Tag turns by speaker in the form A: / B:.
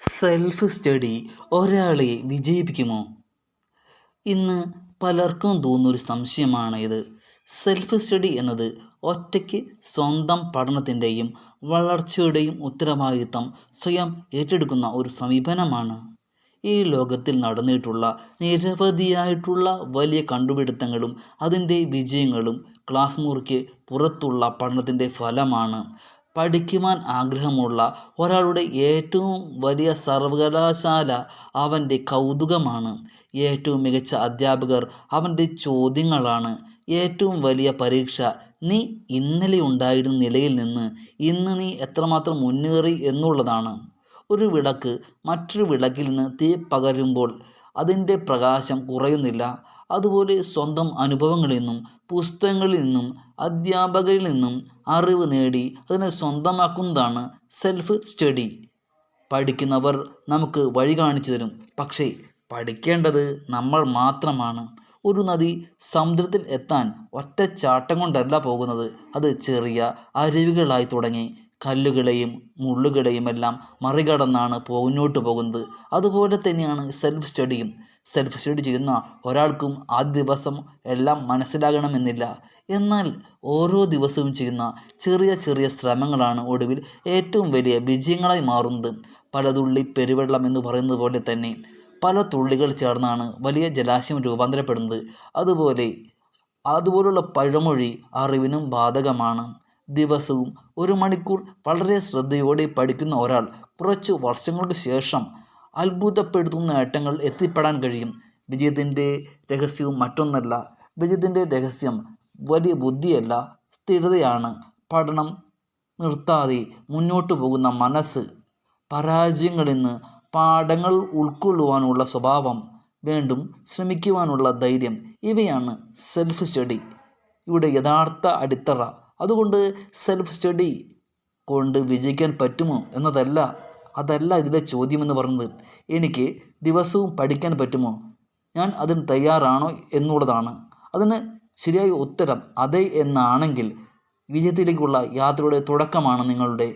A: Self study ഒരാളെ വിജയിപ്പിക്കുമോ? ഇന്ന് പലർക്കും തോന്നുന്നൊരു സംശയമാണ് ഇത്. സെൽഫ് സ്റ്റഡി എന്നത് ഒറ്റയ്ക്ക് സ്വന്തം പഠനത്തിൻ്റെയും വളർച്ചയുടെയും ഉത്തരവാദിത്തം സ്വയം ഏറ്റെടുക്കുന്ന ഒരു സമീപനമാണ്. ഈ ലോകത്തിൽ നടന്നിട്ടുള്ള നിരവധിയായിട്ടുള്ള വലിയ കണ്ടുപിടുത്തങ്ങളും അതിൻ്റെ വിജയങ്ങളും ക്ലാസ് മുറിക്ക് പുറത്തുള്ള പഠനത്തിൻ്റെ ഫലമാണ്. പഠിക്കുവാൻ ആഗ്രഹമുള്ള ഒരാളുടെ ഏറ്റവും വലിയ സർവകലാശാല അവൻ്റെ കൗതുകമാണ്. ഏറ്റവും മികച്ച അധ്യാപകർ അവൻ്റെ ചോദ്യങ്ങളാണ്. ഏറ്റവും വലിയ പരീക്ഷ നീ ഇന്നലെ ഉണ്ടായിരുന്ന നിലയിൽ നിന്ന് ഇന്ന് നീ എത്രമാത്രം മുന്നേറി എന്നുള്ളതാണ്. ഒരു വിളക്ക് മറ്റൊരു വിളക്കിൽ നിന്ന് തീ പകരുമ്പോൾ അതിൻ്റെ പ്രകാശം കുറയുന്നില്ല. അതുപോലെ സ്വന്തം അനുഭവങ്ങളിൽ നിന്നും പുസ്തകങ്ങളിൽ നിന്നും അധ്യാപകരിൽ നിന്നും അറിവ് നേടി അതിനെ സ്വന്തമാക്കുന്നതാണ് സെൽഫ് സ്റ്റഡി. പഠിക്കുന്നവർ നമുക്ക് വഴി കാണിച്ചു തരും, പക്ഷേ പഠിക്കേണ്ടത് നമ്മൾ മാത്രമാണ്. ഒരു നദി സമുദ്രത്തിൽ എത്താൻ ഒറ്റച്ചാട്ടം കൊണ്ടല്ല പോകുന്നത്. അത് ചെറിയ അരുവികളായി തുടങ്ങി കല്ലുകളെയും മുള്ളുകളെയും എല്ലാം മറികടന്നാണ് മുന്നോട്ട് പോകുന്നത്. അതുപോലെ തന്നെയാണ് സെൽഫ് സ്റ്റഡിയും. സെൽഫ് സ്റ്റഡി ചെയ്യുന്ന ഒരാൾക്കും ആദ്യ ദിവസം എല്ലാം മനസ്സിലാകണമെന്നില്ല. എന്നാൽ ഓരോ ദിവസവും ചെയ്യുന്ന ചെറിയ ചെറിയ ശ്രമങ്ങളാണ് ഒടുവിൽ ഏറ്റവും വലിയ വിജയങ്ങളായി മാറുന്നത്. പലതുള്ളി പെരുവെള്ളം എന്ന് പറയുന്നത് പോലെ തന്നെ പല തുള്ളികൾ ചേർന്നാണ് വലിയ ജലാശയം രൂപാന്തരപ്പെടുന്നത്. അതുപോലുള്ള പഴമൊഴി അറിവിനും ബാധകമാണ്. ദിവസവും 1 മണിക്കൂർ വളരെ ശ്രദ്ധയോടെ പഠിക്കുന്ന ഒരാൾ കുറച്ചു വർഷങ്ങൾക്ക് ശേഷം അത്ഭുതപ്പെടുത്തുന്ന നേട്ടങ്ങൾ എത്തിപ്പെടാൻ കഴിയും. വിജയത്തിൻ്റെ രഹസ്യവും മറ്റൊന്നല്ല. വിജയത്തിൻ്റെ രഹസ്യം വലിയ ബുദ്ധിയല്ല, സ്ഥിരതയാണ്. പഠനം നിർത്താതെ മുന്നോട്ട് പോകുന്ന മനസ്സ്, പരാജയങ്ങളിൽ നിന്ന് പാഠങ്ങൾ ഉൾക്കൊള്ളുവാനുള്ള സ്വഭാവം, വീണ്ടും ശ്രമിക്കുവാനുള്ള ധൈര്യം, ഇവയാണ് സെൽഫ് സ്റ്റഡി ഇവിടെ യഥാർത്ഥ അടിത്തറ. അതുകൊണ്ട് സെൽഫ് സ്റ്റഡി കൊണ്ട് വിജയിക്കാൻ പറ്റുമോ അതല്ല ഇതിലെ ചോദ്യമെന്ന് പറയുന്നത്. എനിക്ക് ദിവസവും പഠിക്കാൻ പറ്റുമോ, ഞാൻ അതിന് തയ്യാറാണോ എന്നുള്ളതാണ്. അതിന് ശരിയായ ഉത്തരം അതെ എന്നാണെങ്കിൽ വിജയത്തിലേക്കുള്ള യാത്രയുടെ തുടക്കമാണ് നിങ്ങളുടെ